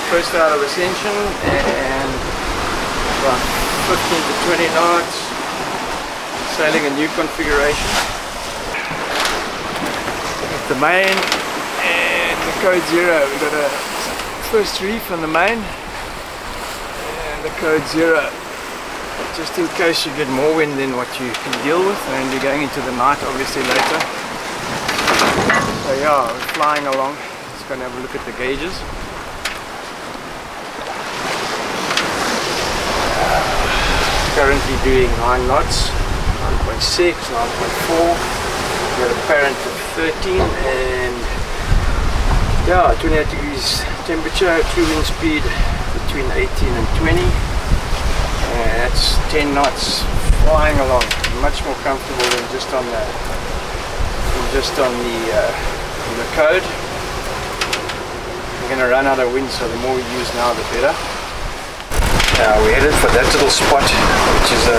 first out of Ascension and about 15 to 20 knots, sailing a new configuration. The main and the code 0, we've got a first reef on the main and the code 0, just in case you get more wind than what you can deal with, and you're going into the night obviously later. So yeah, we're flying along. Let's go and have a look at the gauges. Currently doing 9 knots, 9.6, 9.4. We got a parent of 13 and yeah, 28 degrees temperature, true wind speed between 18 and 20. And that's 10 knots flying along. Much more comfortable than just on the code. We're going to run out of wind, so the more we use now the better. Now we're headed for that little spot, which is a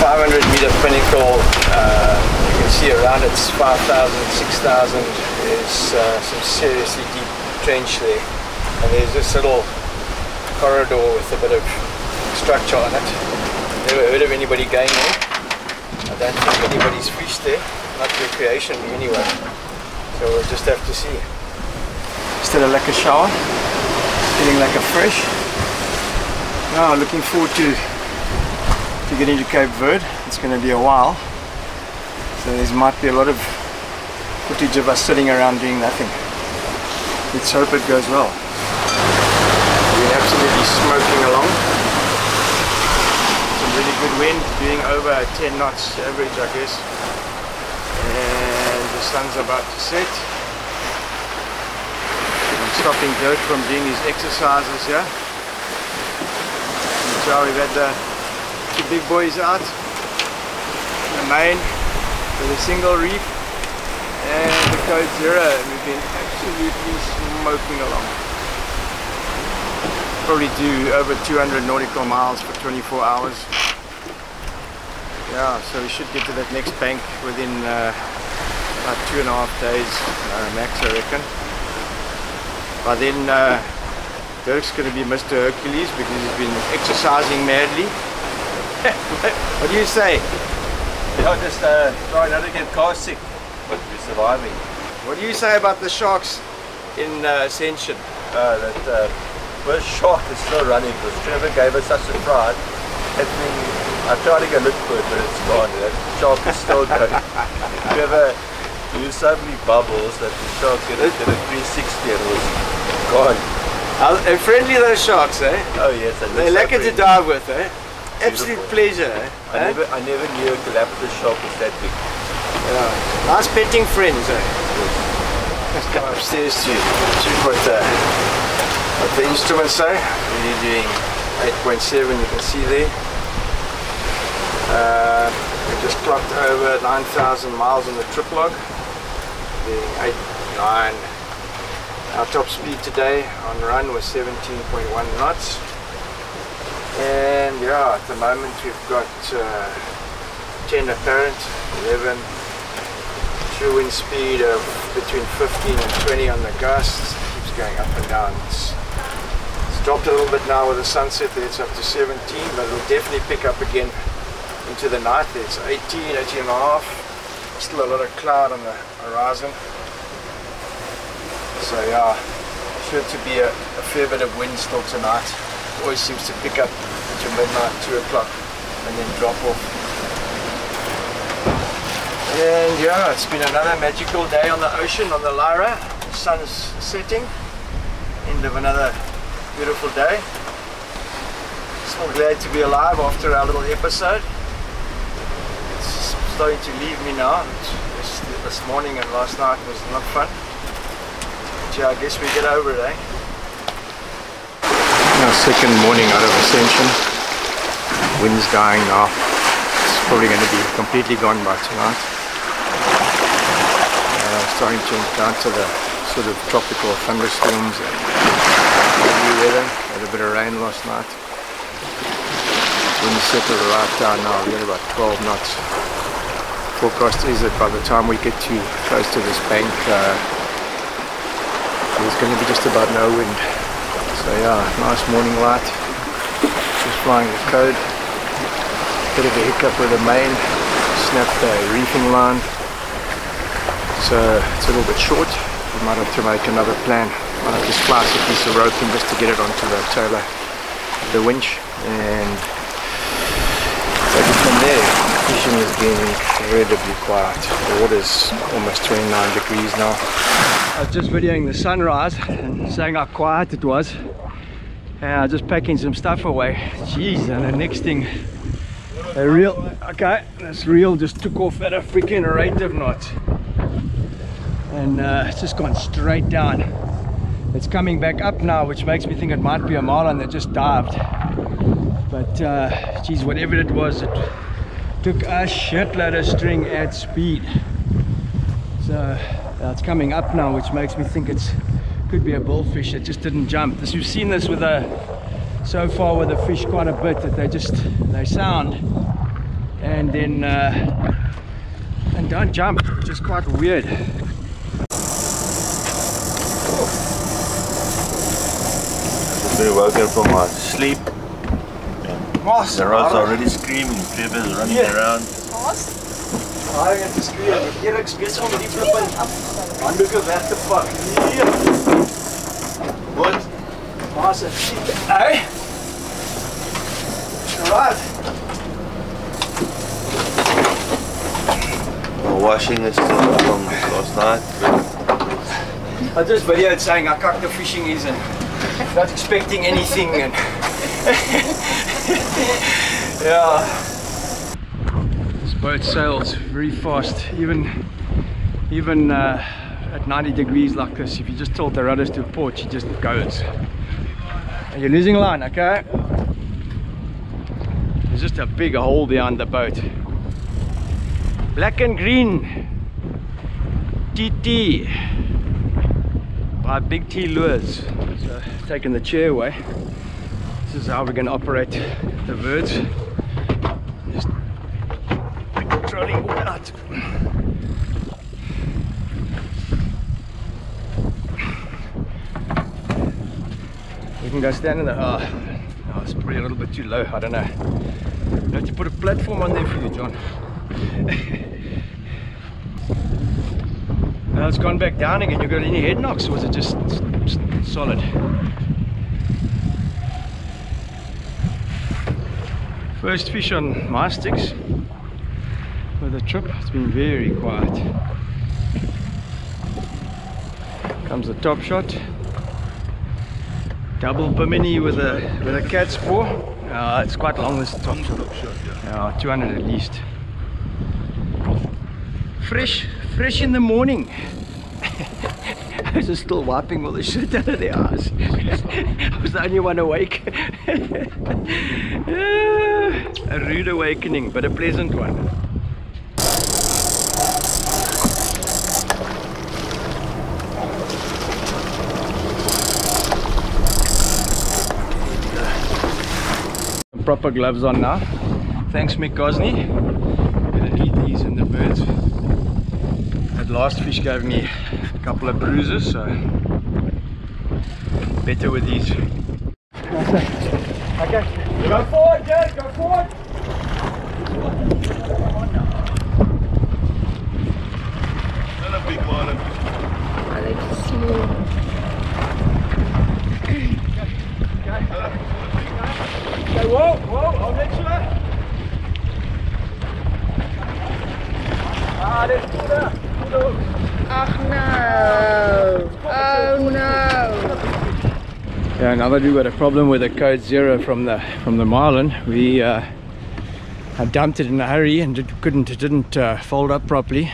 500 meter pinnacle. You can see around it's 5,000, 6,000. There's some seriously deep trench there, and there's this little corridor with a bit of structure on it. Never heard of anybody going there. I don't think anybody's fished there, not recreationally anyway. So we'll just have to see. Still a lekker shower, feeling like a fresh. Now looking forward to getting to Cape Verde. It's going to be a while, so there might be a lot of footage of us sitting around doing nothing. Let's hope it goes well. We're absolutely smoking along. Some really good wind, doing over 10 knots average, I guess. And the sun's about to set. I'm stopping Dirk from doing his exercises here. So we've had the two big boys out, the main with a single reef and the code 0, and we've been absolutely smoking along. Probably do over 200 nautical miles for 24 hours. Yeah, so we should get to that next bank within about 2.5 days max, I reckon. By then Dirk's going to be Mr. Hercules because he's been exercising madly. What do you say? Yeah, just try not to get car sick, but we're surviving. What do you say about the sharks in Ascension? That first shark is still running because Trevor gave us such a fright. I tried to go look for it, but it's gone. That shark is still going. Trevor used so many bubbles that the shark did a 360 and it was gone. They're friendly, those sharks, eh? Oh yes, they're lekker to dive with, eh? Absolute pleasure, eh? I never knew a Galapagos shark was that big. Yeah. Nice petting friends, eh? Yes. Let's go upstairs to what the instruments say. We're doing 8.7, you can see there. We just clocked over 9,000 miles on the trip log. Doing 8, 9. Our top speed today on run was 17.1 knots, and yeah, at the moment we've got 10 apparent, 11, true wind speed of between 15 and 20 on the gusts. It keeps going up and down. It's dropped a little bit now with the sunset there, it's up to 17, but it'll definitely pick up again into the night. It's 18, 18 and a half, still a lot of cloud on the horizon. So yeah, sure to be a fair bit of wind still tonight. Always seems to pick up to midnight, 2 o'clock, and then drop off. And yeah, it's been another magical day on the ocean, on the Lyra. The sun's setting. End of another beautiful day. Still glad to be alive after our little episode. It's starting to leave me now. This morning and last night was not fun. Yeah, I guess we get over it, eh? Our second morning out of Ascension. Wind's dying now. It's probably going to be completely gone by tonight. Starting to encounter the sort of tropical thunderstorms and heavy weather. Had a bit of rain last night. Wind settled right down now. We're at about 12 knots. Forecast is that by the time we get too close to this bank, there's going to be just about no wind. So yeah, nice morning light. Just flying the code. Bit of a hiccup with the main. Snapped a reefing line. So it's a little bit short. We might have to make another plan. Might have to splice a piece of rope in just to get it onto the trailer, the winch, and take it from there. Fishing has been incredibly quiet. The water's almost 29 degrees now. I was just videoing the sunrise and saying how quiet it was. And I was just packing some stuff away. Jeez, and the next thing, a reel, okay, this reel just took off at a freaking rate of knots. And it's just gone straight down. It's coming back up now, which makes me think it might be a marlin that just dived. But geez, whatever it was, it took a shitload of string at speed. So it's coming up now, which makes me think it could be a bullfish that just didn't jump. You've seen this with so far with the fish quite a bit, that they sound and then and don't jump, which is quite weird. I've been woken from my sleep. Moss! The rod's already screaming, Trevor's running around. I get to scream. Eric's besig om die flippin handdoeke weg te pak. Wat? Moss het. Hey! Right. Washing is still from last night. I just videoed saying how cocked the fishing is and not expecting anything and yeah. This boat sails very fast, even at 90 degrees like this. If you just tilt the rudders to port, it just goes. And you're losing line, okay? There's just a big hole behind the boat. Black and green TT by Big T Lures. So taking the chair away. This is how we're going to operate the Verdes. Just trolling out. We can go stand in the. Oh, it's probably a little bit too low. I don't know. I have to put a platform on there for you, John. Now it's gone back down again. You got any head knocks, or was it just solid? First fish on my sticks for the trip. It's been very quiet. Comes the top shot. Double bimini with a cat's paw. It's quite long, this top shot. Yeah, 200 at least. Fresh in the morning. I was just still wiping all the shit out of their eyes. I was the only one awake. A rude awakening, but a pleasant one. Proper gloves on now. Thanks, Mick Gosney. I'm gonna need these in the Verdes. That last fish gave me a couple of bruises, so better with these. Okay, go forward, Jay, go forward. Not a big marlin. I like small. Okay, whoa, I'll let you out. There's water. Oh no! Oh no! Yeah, now that we've got a problem with the code 0 from the marlin, we I dumped it in a hurry and it didn't fold up properly.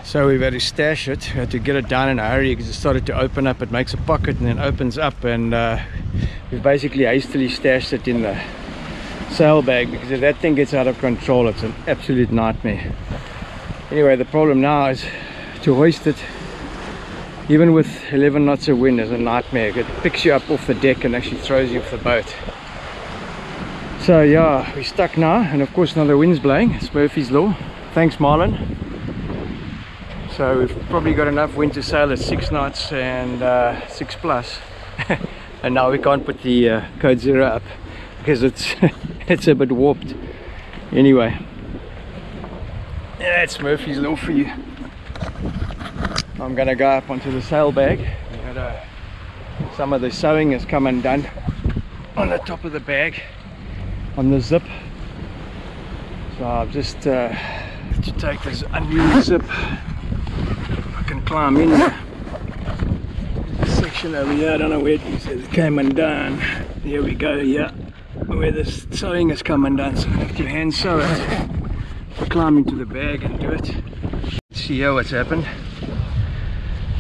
So we've had to stash it. We had to get it down in a hurry because it started to open up. It makes a pocket and then opens up, and we've basically hastily stashed it in the sail bag, because if that thing gets out of control, it's an absolute nightmare. Anyway, the problem now is to hoist it, even with 11 knots of wind, is a nightmare. It picks you up off the deck and actually throws you off the boat. So yeah, we're stuck now, and of course now the wind's blowing. It's Murphy's Law. Thanks, Marlin. So we've probably got enough wind to sail at 6 knots and 6 plus. And now we can't put the code 0 up because it's it's a bit warped. Anyway, yeah, it's Murphy's Law for you. I'm gonna go up onto the sail bag. Some of the sewing has come undone on the top of the bag, on the zip. So I've just to take this unused zip. I can climb in this section over here. I don't know where it is. It came undone. Here we go. Yeah, where the sewing has come undone. So I have to hand sew it. Climb into the bag and do it. See here what's happened.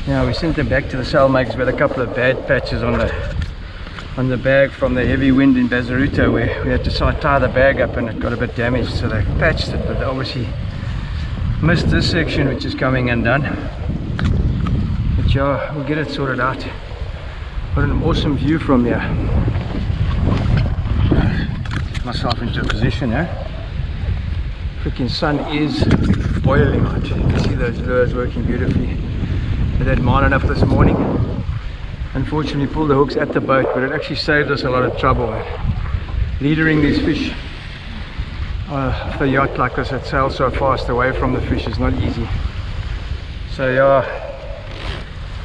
Now we sent them back to the sail makers with a couple of bad patches on the bag from the heavy wind in Bazaruto, where we had to tie the bag up and it got a bit damaged, so they patched it, but they obviously missed this section which is coming undone. But yeah, we'll get it sorted out. Got an awesome view from here. Get myself into a position here. Freaking sun is boiling hot. You can see those lures working beautifully. We had marlin up this morning. Unfortunately pulled the hooks at the boat, but it actually saved us a lot of trouble. Leadering these fish off a yacht like this that sails so fast away from the fish is not easy. So yeah,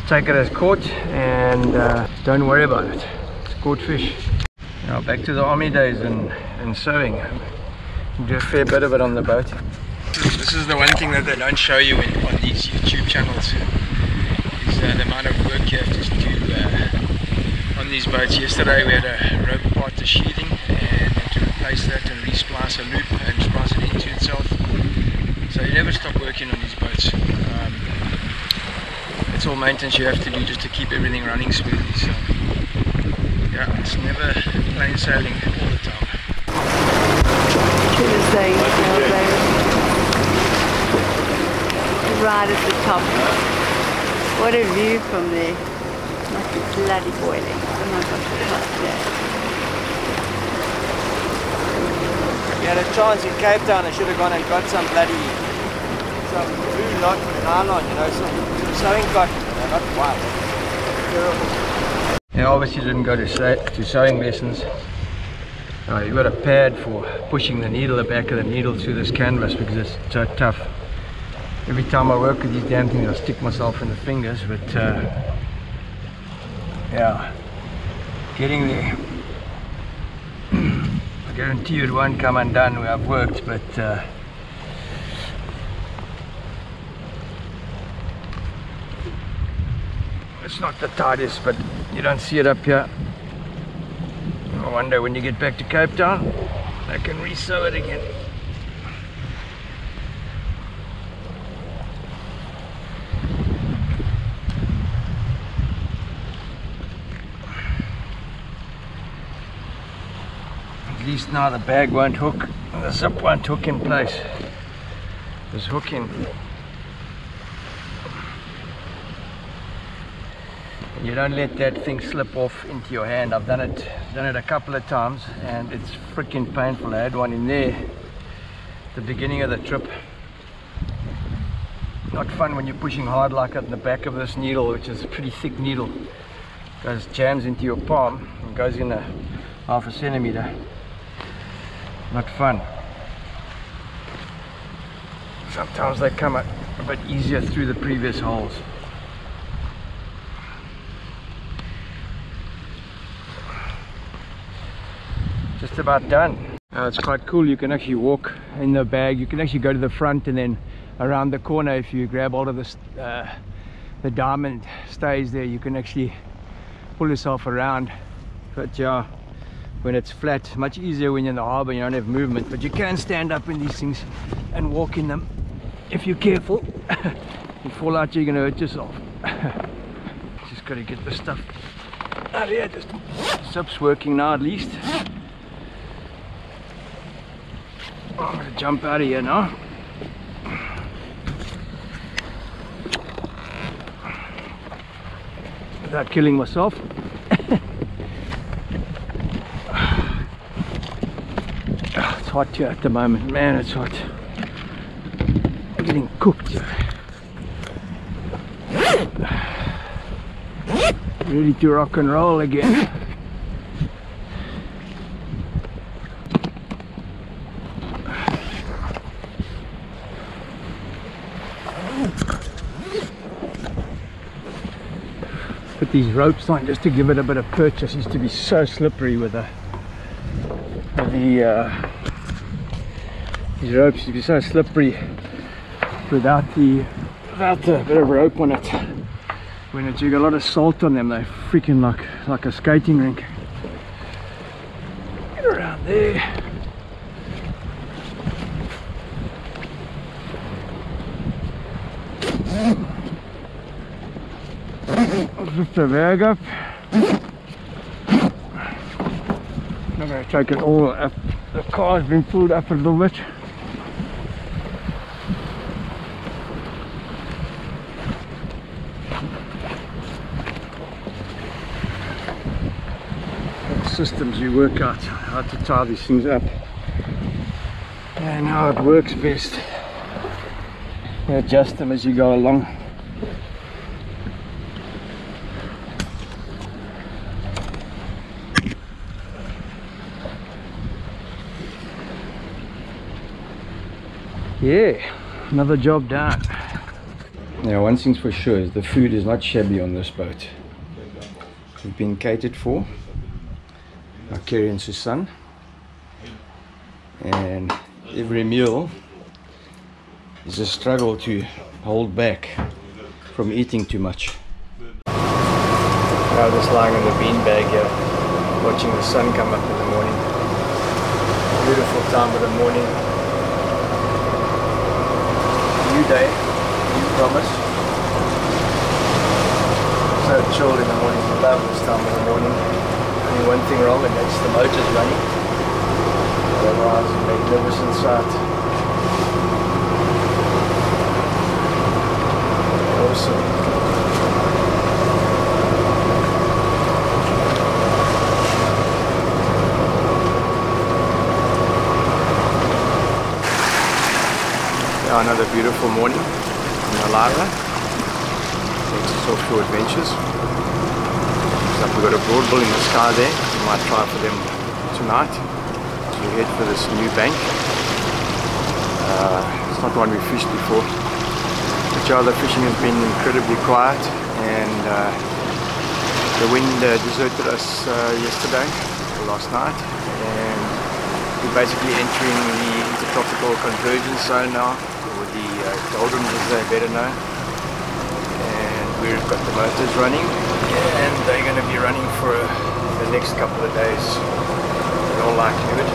take it as caught and don't worry about it. It's caught fish. Now back to the army days and sewing. You do a fair bit of it on the boat. This is the one thing that they don't show you on these YouTube channels. The amount of work you have to do on these boats. Yesterday we had a rope part to sheathing and had to replace that and re-splice a loop and splice it into itself. So you never stop working on these boats. It's all maintenance you have to do just to keep everything running smoothly. So yeah, it's never plain sailing all the time. Right at the top. What a view from there. Must be bloody boiling. Oh my gosh, it's hot today. We had a chance in Cape Town. I should have gone and got some blue nylon, you know, some sewing cotton, not white. Terrible. Yeah, obviously didn't go to sewing lessons. You've got a pad for pushing the needle, the back of the needle through this canvas because it's so tough. Every time I work with these damn things I stick myself in the fingers, but yeah, getting there. I guarantee you it won't come undone where I've worked, but it's not the tightest, but you don't see it up here. I wonder when you get back to Cape Town, I can re-sew it again. At least now the bag won't hook, and the zip won't hook in place. It's hooking. You don't let that thing slip off into your hand. I've done it a couple of times and it's freaking painful. I had one in there at the beginning of the trip. Not fun when you're pushing hard like that in the back of this needle, which is a pretty thick needle. Goes jams into your palm and goes in a half a centimeter. Not fun. Sometimes they come out a bit easier through the previous holes. Just about done. It's quite cool. You can actually walk in the bag. You can actually go to the front and then around the corner. If you grab hold of this, the diamond stays there. You can actually pull yourself around. But yeah, when it's flat, much easier when you're in the harbor. You don't have movement, but you can stand up in these things and walk in them if you're careful. You fall out, you're gonna hurt yourself. Just got to get the stuff out of here. Just zip's working now at least. I'm going to jump out of here now. Without killing myself. It's hot here at the moment, man, it's hot. I'm getting cooked here. Ready to rock and roll again. Put these ropes on just to give it a bit of purchase. It used to be so slippery with these ropes used to be so slippery without a bit of rope on it. When you got a lot of salt on them, they're freaking like a skating rink. Get around there. Lift the bag up. I'm going to take it all up. The car's been pulled up a little bit. Systems you work out how to tie these things up and how it works best. You adjust them as you go along. Yeah, another job done. Now, one thing's for sure is the food is not shabby on this boat. We've been catered for. Kerry and Susan, and every meal is a struggle to hold back from eating too much. I was just lying on the beanbag here, watching the sun come up in the morning. Beautiful time of the morning. New day, new promise. So chilled in the morning. I love this time of the morning. Only one thing wrong, and that's the motor's running. Otherwise, a magnificent sight. Awesome. Yeah, another beautiful morning in Malara. Takes us off to adventures. We've got a broad bull in the sky there. We might try for them tonight to head for this new bank. It's not one we've fished before. But yeah, the fishing has been incredibly quiet, and the wind deserted us yesterday or last night, and we're basically entering the intertropical convergence zone now, or the doldrums as they better know. And we've got the motors running, and they're going to be running for the next couple of days in all likelihood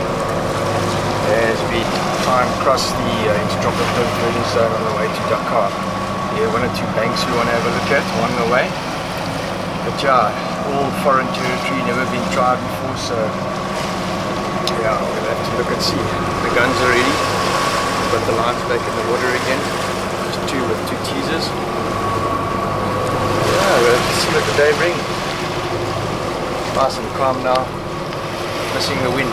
as we try and cross the intertropical convergence zone on the way to Dakar. There are one or two banks we want to have a look at along the way, but yeah, all foreign territory, never been tried before, so yeah, we'll have to look and see. The guns are ready, we've got the lines back in the water again, just two with two teasers. We'll have to see what the day brings. Nice and calm now, missing the wind.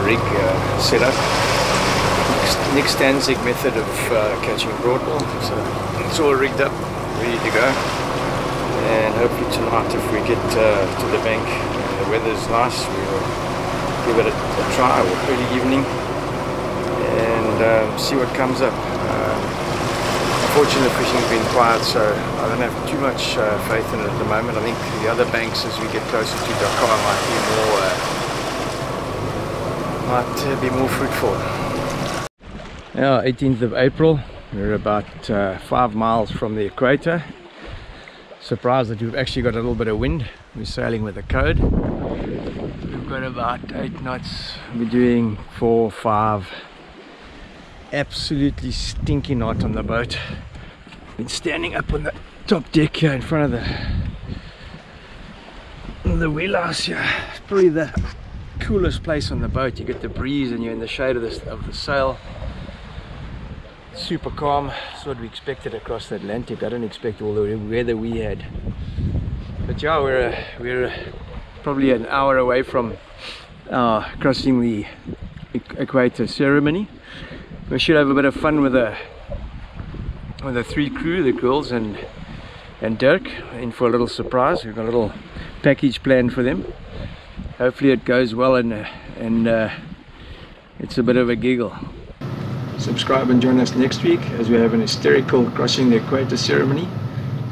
Rig setup. Nick Stanzik method of catching broadbill. So it's all rigged up, ready to go. And hopefully tonight, if we get to the bank and the weather's nice, we will give it a try, or early evening, and see what comes up. Unfortunately, the fishing's been quiet, so I don't have too much faith in it at the moment. I think the other banks, as we get closer to Dakar, might be more fruitful. Yeah, 18th of April. We're about 5 miles from the equator. Surprised that we've actually got a little bit of wind. We're sailing with a code. We've got about 8 knots. We're doing 4 or 5. Absolutely stinking hot on the boat. Been standing up on the top deck here in front of the wheelhouse here. It's probably the coolest place on the boat. You get the breeze and you're in the shade of the sail. Super calm. That's what we expected across the Atlantic. I don't expect all the weather we had. But yeah, we're probably an hour away from crossing the equator ceremony. We should have a bit of fun with the 3 crew, the girls and and Dirk in for a little surprise. We've got a little package planned for them. Hopefully it goes well and it's a bit of a giggle. Subscribe and join us next week as we have an hysterical crossing the equator ceremony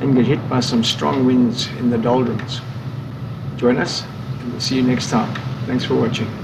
and get hit by some strong winds in the doldrums. Join us and we'll see you next time. Thanks for watching.